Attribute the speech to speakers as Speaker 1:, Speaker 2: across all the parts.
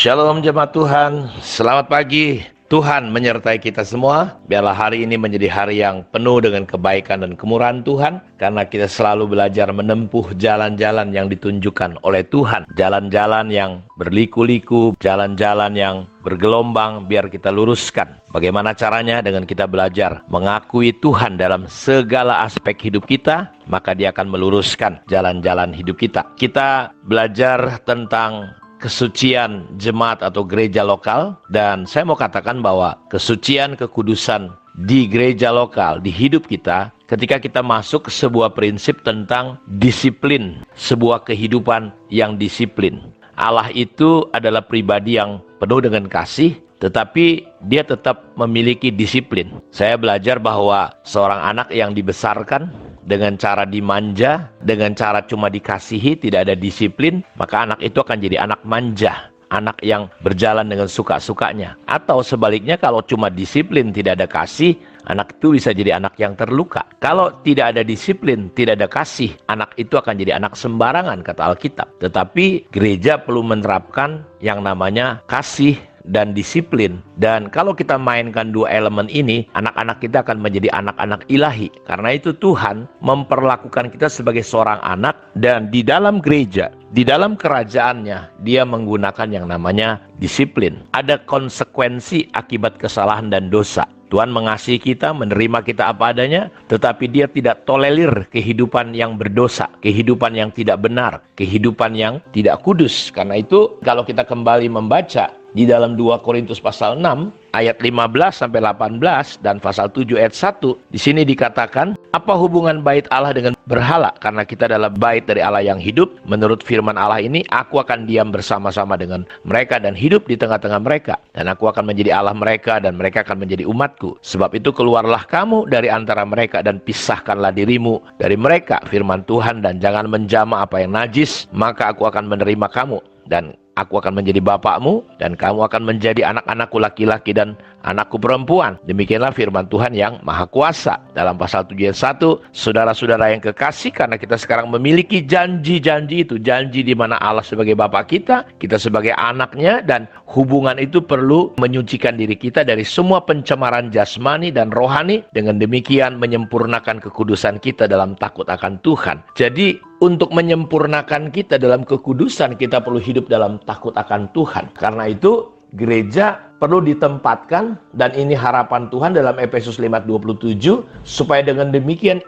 Speaker 1: Shalom jemaat Tuhan, selamat pagi. Tuhan menyertai kita semua. Biarlah hari ini menjadi hari yang penuh dengan kebaikan dan kemurahan Tuhan, karena kita selalu belajar menempuh jalan-jalan yang ditunjukkan oleh Tuhan. Jalan-jalan yang berliku-liku, jalan-jalan yang bergelombang, biar kita luruskan. Bagaimana caranya? Dengan kita belajar mengakui Tuhan dalam segala aspek hidup kita, maka Dia akan meluruskan jalan-jalan hidup kita. Kita belajar tentang kesucian jemaat atau gereja lokal, dan saya mau katakan bahwa kesucian, kekudusan di gereja lokal, di hidup kita, ketika kita masuk ke sebuah prinsip tentang disiplin, sebuah kehidupan yang disiplin. Allah itu adalah pribadi yang penuh dengan kasih, tetapi Dia tetap memiliki disiplin. Saya belajar bahwa seorang anak yang dibesarkan dengan cara dimanja, dengan cara cuma dikasihi, tidak ada disiplin, maka anak itu akan jadi anak manja, anak yang berjalan dengan suka-sukanya. Atau sebaliknya, kalau cuma disiplin, tidak ada kasih, anak itu bisa jadi anak yang terluka. Kalau tidak ada disiplin, tidak ada kasih, anak itu akan jadi anak sembarangan, kata Alkitab. Tetapi gereja perlu menerapkan yang namanya kasih dan disiplin. Dan kalau kita mainkan dua elemen ini, anak-anak kita akan menjadi anak-anak ilahi. Karena itu Tuhan memperlakukan kita sebagai seorang anak, dan di dalam gereja, di dalam kerajaannya, Dia menggunakan yang namanya disiplin. Ada konsekuensi akibat kesalahan dan dosa. Tuhan mengasihi kita, menerima kita apa adanya, tetapi Dia tidak tolerir kehidupan yang berdosa, kehidupan yang tidak benar, kehidupan yang tidak kudus. Karena itu kalau kita kembali membaca di dalam 2 Korintus pasal 6 ayat 15 sampai 18 dan pasal 7 ayat 1, di sini dikatakan, apa hubungan bait Allah dengan berhala? Karena kita adalah bait dari Allah yang hidup. Menurut firman Allah ini, aku akan diam bersama-sama dengan mereka dan hidup di tengah-tengah mereka, dan aku akan menjadi Allah mereka dan mereka akan menjadi umatku. Sebab itu keluarlah kamu dari antara mereka dan pisahkanlah dirimu dari mereka, firman Tuhan, dan jangan menjamah apa yang najis, maka aku akan menerima kamu, dan aku akan menjadi bapakmu, dan kamu akan menjadi anak-anakku laki-laki dan anakku perempuan. Demikianlah firman Tuhan yang Maha Kuasa. Dalam pasal 7 ayat 1, saudara-saudara yang kekasih, karena kita sekarang memiliki janji-janji itu, janji di mana Allah sebagai Bapa kita sebagai anaknya, dan hubungan itu perlu menyucikan diri kita dari semua pencemaran jasmani dan rohani, dengan demikian menyempurnakan kekudusan kita dalam takut akan Tuhan. Jadi untuk menyempurnakan kita dalam kekudusan, kita perlu hidup dalam takut akan Tuhan. Karena itu gereja perlu ditempatkan, dan ini harapan Tuhan dalam Efesus 5:27, supaya dengan demikian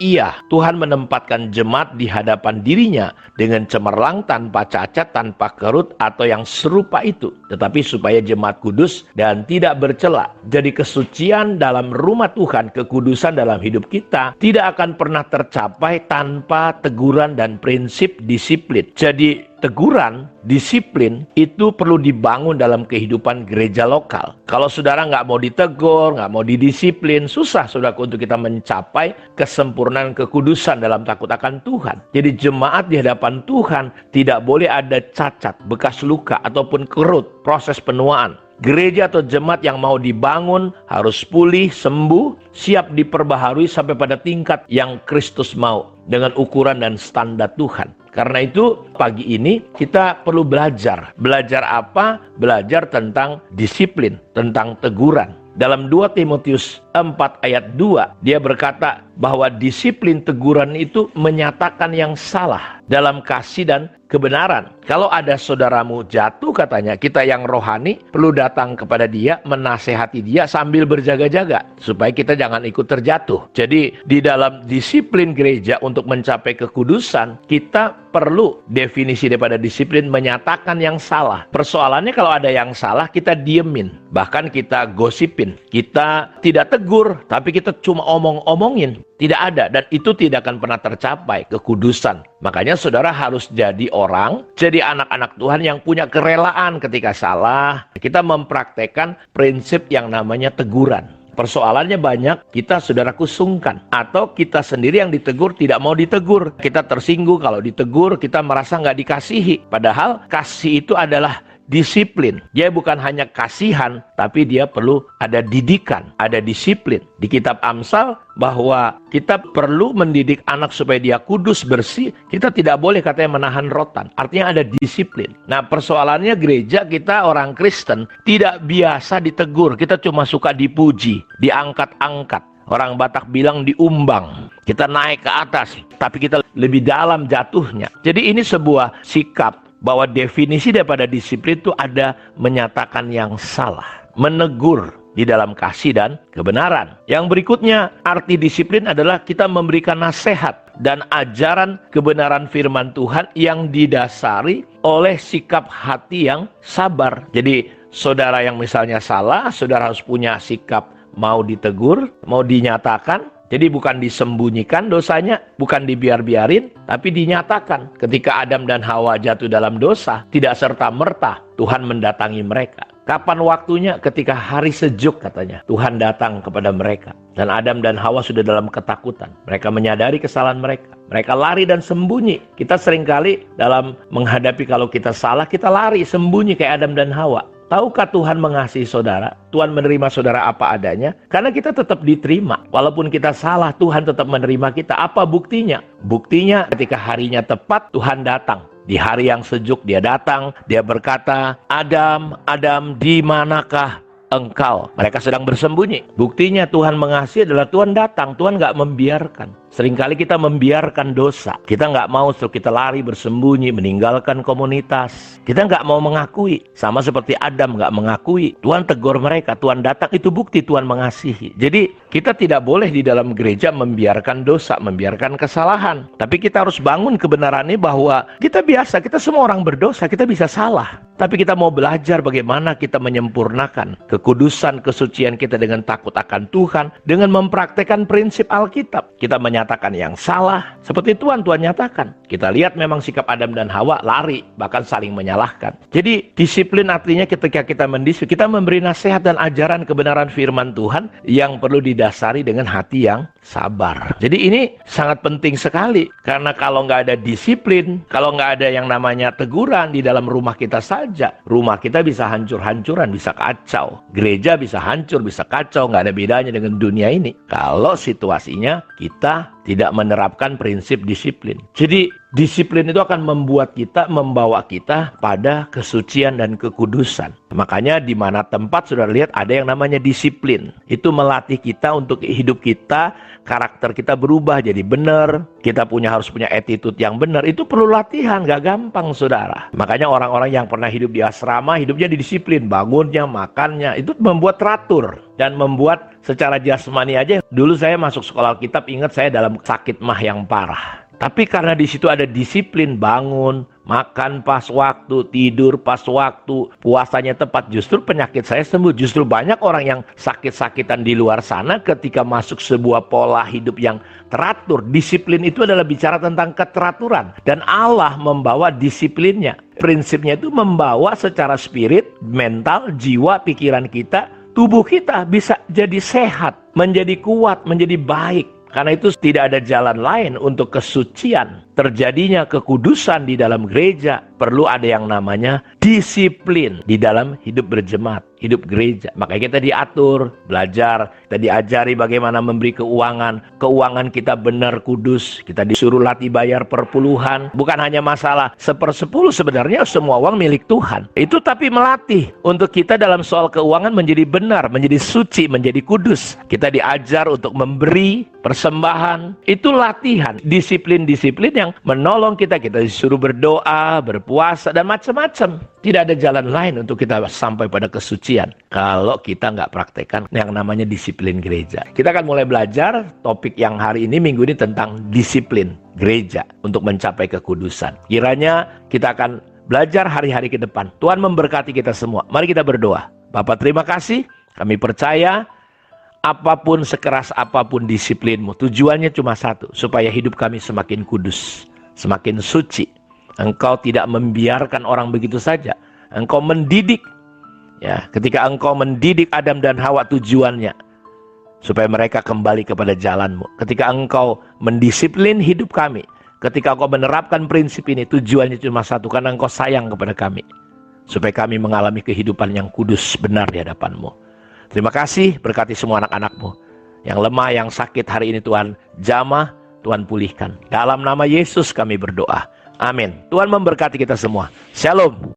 Speaker 1: Tuhan menempatkan jemaat di hadapan dirinya dengan cemerlang, tanpa cacat, tanpa kerut atau yang serupa itu, tetapi supaya jemaat kudus dan tidak bercela. Jadi kesucian dalam rumah Tuhan, kekudusan dalam hidup kita tidak akan pernah tercapai tanpa teguran dan prinsip disiplin. Jadi teguran, disiplin itu perlu dibangun dalam kehidupan gereja lokal. Kalau saudara nggak mau ditegur, nggak mau didisiplin, susah saudara untuk kita mencapai kesempurnaan kekudusan dalam takut akan Tuhan. Jadi jemaat di hadapan Tuhan tidak boleh ada cacat, bekas luka, ataupun kerut, proses penuaan. Gereja atau jemaat yang mau dibangun harus pulih, sembuh, siap diperbaharui sampai pada tingkat yang Kristus mau, dengan ukuran dan standar Tuhan. Karena itu pagi ini kita perlu belajar. Belajar apa? Belajar tentang disiplin, tentang teguran. Dalam 2 Timotius 4 ayat 2, dia berkata bahwa disiplin teguran itu menyatakan yang salah dalam kasih dan kebenaran. Kalau ada saudaramu jatuh, katanya, kita yang rohani perlu datang kepada dia, menasehati dia sambil berjaga-jaga, supaya kita jangan ikut terjatuh. Jadi di dalam disiplin gereja untuk mencapai kekudusan, kita perlu definisi daripada disiplin menyatakan yang salah. Persoalannya kalau ada yang salah, kita diemin, bahkan kita gosipin, kita tidak tegur, tapi kita cuma omong-omongin. Tidak ada, dan itu tidak akan pernah tercapai kekudusan. Makanya saudara harus jadi orang, jadi anak-anak Tuhan yang punya kerelaan ketika salah. Kita mempraktekkan prinsip yang namanya teguran. Persoalannya banyak, kita saudaraku sungkan, atau kita sendiri yang ditegur tidak mau ditegur. Kita tersinggung kalau ditegur, kita merasa nggak dikasihi. Padahal kasih itu adalah disiplin. Dia bukan hanya kasihan, tapi dia perlu ada didikan, ada disiplin. Di kitab Amsal bahwa kita perlu mendidik anak supaya dia kudus, bersih. Kita tidak boleh katanya menahan rotan. Artinya ada disiplin. Nah, persoalannya gereja kita orang Kristen tidak biasa ditegur. Kita cuma suka dipuji, diangkat-angkat. Orang Batak bilang diumbang. Kita naik ke atas, tapi kita lebih dalam jatuhnya. Jadi ini sebuah sikap bahwa definisi daripada disiplin itu ada menyatakan yang salah, menegur di dalam kasih dan kebenaran. Yang berikutnya, arti disiplin adalah kita memberikan nasihat dan ajaran kebenaran firman Tuhan yang didasari oleh sikap hati yang sabar. Jadi saudara yang misalnya salah, saudara harus punya sikap mau ditegur, mau dinyatakan. Jadi bukan disembunyikan dosanya, bukan dibiar-biarin, tapi dinyatakan. Ketika Adam dan Hawa jatuh dalam dosa, tidak serta-merta Tuhan mendatangi mereka. Kapan waktunya? Ketika hari sejuk katanya. Tuhan datang kepada mereka. Dan Adam dan Hawa sudah dalam ketakutan. Mereka menyadari kesalahan mereka. Mereka lari dan sembunyi. Kita seringkali dalam menghadapi kalau kita salah, kita lari, sembunyi kayak Adam dan Hawa. Tahukah Tuhan mengasihi saudara? Tuhan menerima saudara apa adanya? Karena kita tetap diterima. Walaupun kita salah, Tuhan tetap menerima kita. Apa buktinya? Buktinya ketika harinya tepat, Tuhan datang. Di hari yang sejuk dia datang. Dia berkata, Adam, Adam, di manakah engkau? Mereka sedang bersembunyi. Buktinya Tuhan mengasihi adalah Tuhan datang. Tuhan gak membiarkan. Seringkali kita membiarkan dosa. Kita nggak mau, kita lari bersembunyi, meninggalkan komunitas. Kita nggak mau mengakui. Sama seperti Adam nggak mengakui. Tuhan tegur mereka, Tuhan datang, itu bukti Tuhan mengasihi. Jadi kita tidak boleh di dalam gereja membiarkan dosa, membiarkan kesalahan. Tapi kita harus bangun kebenarannya bahwa kita biasa, kita semua orang berdosa, kita bisa salah. Tapi kita mau belajar bagaimana kita menyempurnakan kekudusan, kesucian kita dengan takut akan Tuhan, dengan mempraktekkan prinsip Alkitab. Kita menyatakan yang salah, seperti Tuhan nyatakan. Kita lihat memang sikap Adam dan Hawa lari, bahkan saling menyalahkan. Jadi disiplin artinya ketika kita mendisiplin, kita memberi nasihat dan ajaran kebenaran firman Tuhan yang perlu didasari dengan hati yang sabar. Jadi ini sangat penting sekali, karena kalau nggak ada disiplin, kalau nggak ada yang namanya teguran di dalam rumah kita saja, rumah kita bisa hancur-hancuran, bisa kacau. Gereja bisa hancur, bisa kacau, nggak ada bedanya dengan dunia ini. Kalau situasinya kita tidak menerapkan prinsip disiplin. Jadi disiplin itu akan membawa kita pada kesucian dan kekudusan. Makanya di mana tempat sudah lihat ada yang namanya disiplin. Itu melatih kita untuk hidup kita, karakter kita berubah jadi benar. Kita harus punya attitude yang benar. Itu perlu latihan, gak gampang saudara. Makanya orang-orang yang pernah hidup di asrama, hidupnya didisiplin, bangunnya, makannya, itu membuat teratur. Dan membuat secara jasmani aja. Dulu saya masuk sekolah Alkitab, ingat saya dalam sakit mah yang parah. Tapi karena di situ ada disiplin, bangun, makan pas waktu, tidur pas waktu, puasanya tepat, justru penyakit saya sembuh. Justru banyak orang yang sakit-sakitan di luar sana ketika masuk sebuah pola hidup yang teratur. Disiplin itu adalah bicara tentang keteraturan. Dan Allah membawa disiplinnya. Prinsipnya itu membawa secara spirit, mental, jiwa, pikiran kita, tubuh kita bisa jadi sehat, menjadi kuat, menjadi baik. Karena itu tidak ada jalan lain untuk kesucian, terjadinya kekudusan di dalam gereja. Perlu ada yang namanya disiplin di dalam hidup berjemaat, hidup gereja. Makanya kita diatur, belajar, kita diajari bagaimana memberi keuangan. Keuangan kita benar kudus, kita disuruh latih bayar per puluhan. Bukan hanya masalah 1/10, sebenarnya semua uang milik Tuhan. Itu tapi melatih untuk kita dalam soal keuangan menjadi benar, menjadi suci, menjadi kudus. Kita diajar untuk memberi persembahan. Itu latihan, disiplin-disiplin yang menolong kita. Kita disuruh berdoa, berpuasa, dan macam-macam. Tidak ada jalan lain untuk kita sampai pada kesucian kalau kita nggak praktekkan yang namanya disiplin gereja. Kita akan mulai belajar topik yang hari ini, minggu ini, tentang disiplin gereja untuk mencapai kekudusan. Kiranya kita akan belajar hari-hari ke depan. Tuhan memberkati kita semua. Mari kita berdoa. Bapa, terima kasih. Kami percaya apapun, sekeras apapun disiplinmu, tujuannya cuma satu, supaya hidup kami semakin kudus, semakin suci. Engkau tidak membiarkan orang begitu saja. Engkau mendidik. Ya, ketika engkau mendidik Adam dan Hawa, tujuannya supaya mereka kembali kepada jalanmu. Ketika engkau mendisiplin hidup kami, ketika engkau menerapkan prinsip ini, tujuannya cuma satu, karena engkau sayang kepada kami. supaya kami mengalami kehidupan yang kudus benar di hadapan-Mu. Terima kasih, berkati semua anak-anak-Mu yang lemah, yang sakit hari ini Tuhan, jamah, Tuhan pulihkan. Dalam nama Yesus kami berdoa. Amin. Tuhan memberkati kita semua. Shalom.